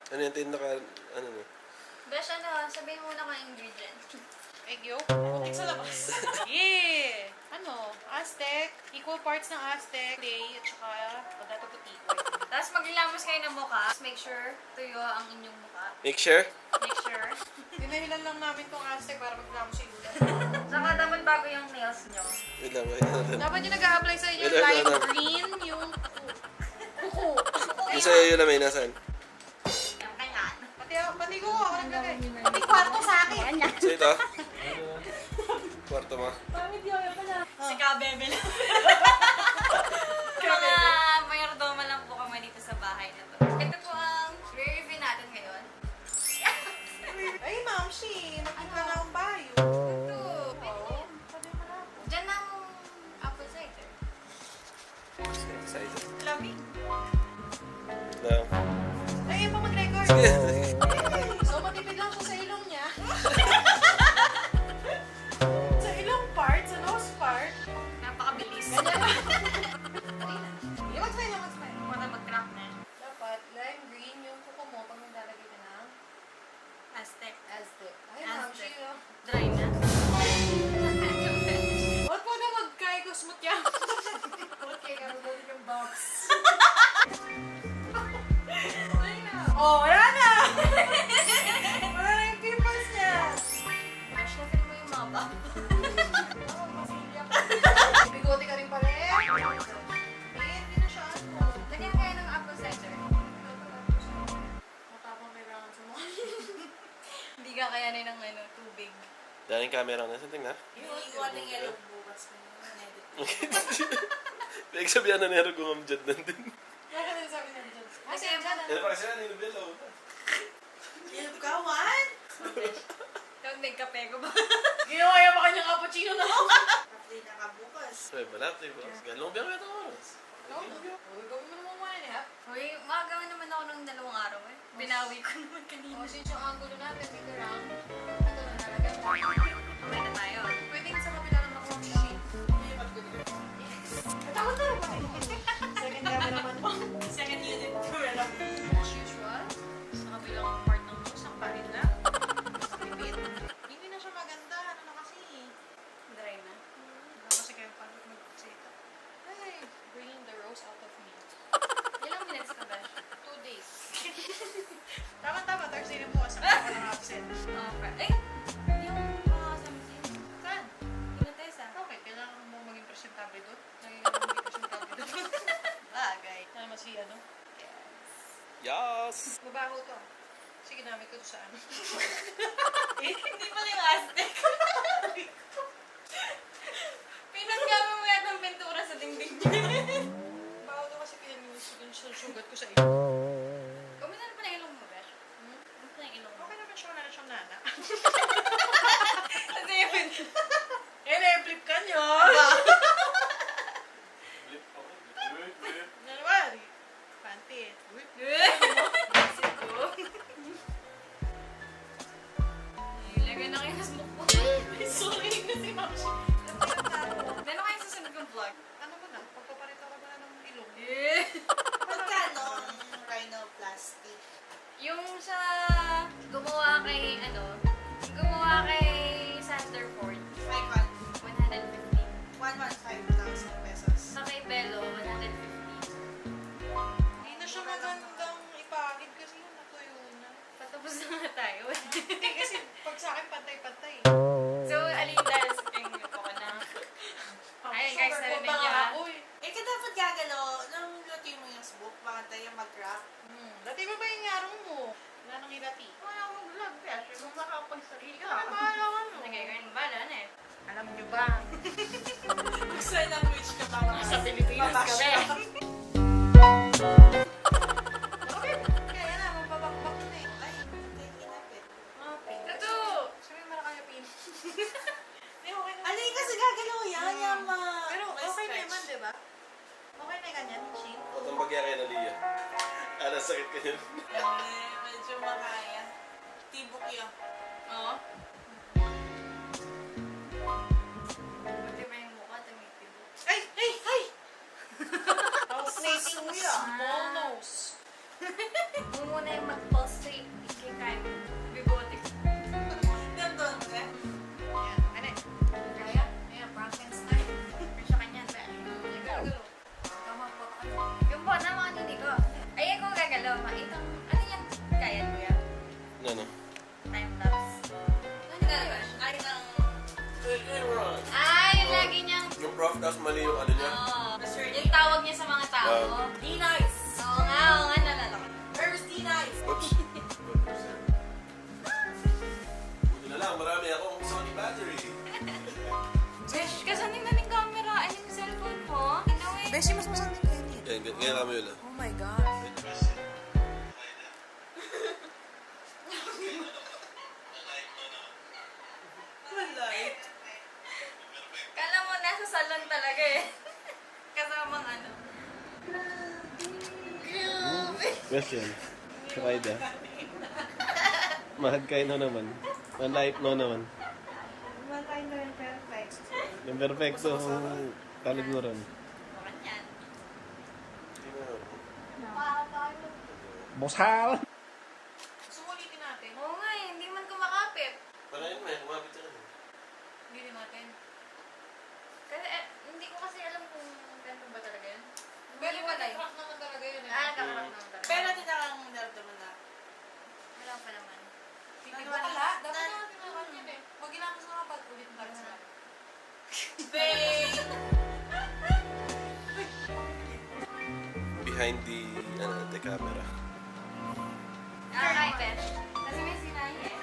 Ano yan, tinaka, ano mo? Besh, sabihin mo muna kung ingredients. Egg yolk. Putik sa labas. Yeah! Ano? Aztec. Equal parts ng Aztec. Clay at saka potato puti. Tapos maglilamos kayo ng mukha. Just make sure tuyo ang inyong mukha. Make sure? Make sure. Dinahilan lang namin tong Aztec para maglamos yung ulan. Saka dapat bago yung nails nyo. Wait lang, wait lang. Dapat yung nag-a-apply sa inyo Wala, light wala. green, yung kuko. Yung sa'yo yun na may nasaan? Yung kailan. Pati ko ako naglagay. Pati kwarto sa akin. So ito? Kwarto mo? Si Kabebe lang. Mga mayordoma lang po kami dito sa bahay na to. Ito po ang re-review natin ngayon. Ay, ma'am, she. Nakita na akong bayo. Ito. Oo. Sabi mo na ako. Diyan ang apple cider. Excited. Lamig. Lang. Ay, pa mag-record. Sige. So, matipid lang siya sa ilong niya. Sa ilong part, sa nose part. Napakabilis. Yung mag-smile, yung mag-smile. Wala mag-crack na. Dapat lime green yung kuko mo pag maglalagay ka ng Aztec. Aztec. Ay, ma'am, Aztec. she. Dry na. Huwag po na mag-kay ko smooth yan. Okay, gagawin yung box. Oh, wala na! Wala na yung pimples niya. Ash, na-feel mo yung mga bump. Oh, masilya ka. Bigote ka rin pala eh. Hindi na siya ano. Lagyan kaya ng apple cider. Matapang may rangan sa mukha. Hindi ka kayanin ng tubig. Daming camera na. Saan tingnan? Iiwan ng yellow bukas na Pinagsabihan na nero kung amjad nandun. Bakit din sabi niya dyan? Kasi Ano pa kasi yan, nilubelo. Kawan? Kag nagkape ko ba? Ginawa yung pa kanyang cappuccino na ako. Kapli na ka bukas. Ay, balap, diba? Galong biyak ito oras. Uy, gawin mo naman 1.5. Uy, makagawa naman ako ng 2 araw eh. Binawi ko naman kanina. O, since yung angulo natin, may karang. Ito na nalagyan ko. Kamay na tayo. Pwede sa kabila naman ako sheet. Yes. Natakot na rin ba? Second camera naman mo. Second unit ko na. As usual, sa kabilang part ng nose, ang parin na. Sa bibit. Hindi na siya maganda. Ano na kasi? Dry na. Ano kasi kayo paano mag-seta? Ay, bringing the rose out of me. Ilang minutes ka ba? 2 days. Tama-tama, Thursday na bukas. Ako ako ng absent. Okay. Eh! Yung mga kasama sa'yo. Saan? Yung Tessa. Okay, kailangan mo maging presentable doon. Naging ano maging presentable doon. Bagay. Sana mas ano? Yes! Mabaho to. Sige, namit ko to sa ano. Hindi pala yung Aztec. Pinagkama mo yata ng pintura sa dingding niya. Baho to kasi pinag-sugat ko sa iyo. Kumusta na pala ilong mo, Besh? Kumusta na ilong mo? Okay naman siya, wala na siyang nana. Kasi yun. Flip ka nyo! January. Panty. Isip ko. Ilagay na kayo sa smoke mo. Sorry na si Ma'am. Meron kayo susunod kong vlog. Ano mo na? Pagpaparito ka ba na ng ilong? Magkano ang rhinoplasty? Yung sa gumawa kay gumawa kay Sanderford, Like what? 150. 115,000 pesos. Sa kay Bello, 150. Hindi na siya magandang ipakit kasi yun natuyo na. Patapos na nga tayo. Hindi kasi pag sa akin pantay-pantay. So, alin dahil sa king ko ka na. Ayun guys, narinig niyo ha. Uy. Eh, ka dapat gagalaw, nung luto mo yung smoke, baka tayo mag-crack. Dati ba yung ngarong mo? Wala nang ilati. Wala akong vlog, Besh. Kung makapagsarili Ano ba alam mo? Nag-earn ba na eh. Alam niyo ba? Sign language ka ba? Sa Pilipinas Babash kami. ka. Okay. Kaya na, mababakbak na eh. Ay, hindi kinapit. Ito! Sabi mo na kaya pin. Hindi, okay na. Ano yung kasi gagalaw yan? Yan, ma. Pero may okay na stretch. naman, di ba? Okay na ganyan, Shin. Itong bagya kay Nalia. Sakit ka yun. Medyo makaya. Tibok yun. Oo. Buti ba yung mukha tumitibok? Ay! Ay! Ay! Susuya. Small nose. Huwag muna yung mag-pulse Oo. D-Nice! Oo nga, nalala ko. Where's D-Nice? Oops. Buti na lang, marami akong Sony battery. Besh, kasanin na ng camera. Ay, yung cellphone mo. Gawin. Beshi, mas masama yung ganit. Kaya kami yun lang. Oh my God. Light. Kala mo, nasa salon talaga eh. Kasamang ano. Grabe. Yes, yan. Try da. Mahal kayo na naman. Malait no naman. Mantay na yung perfect. Yung perfecto talib mo ron. Bakit yan? Boshal! Sumulitin natin. Oo nga eh, hindi man kumakapit. Panayin mo eh, kumapit ka na. Hindi rin natin. Kasi hindi ko kasi alam kung ganun ba talaga yun. Pero Hiwalay. nakatrack naman talaga yun eh. Nakakarap naman talaga. Pero tinakang naramdaman na. Wala pa naman. Wala. Dapat natin naman yun eh. Huwag ginagawa sa mga pag-ulit na sa Babe! Behind the camera. Ay, Besh. Kasi may sinahi eh.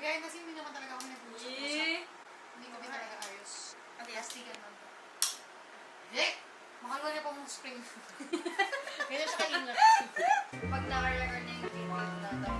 Behind the scene, hindi naman talaga ako nag-usap. Hindi ko talaga ayos. Plastikan lang. Hek! Makagawa niya pa mong spring. Ganyan siya kaingat. Pag naka-record na yung video,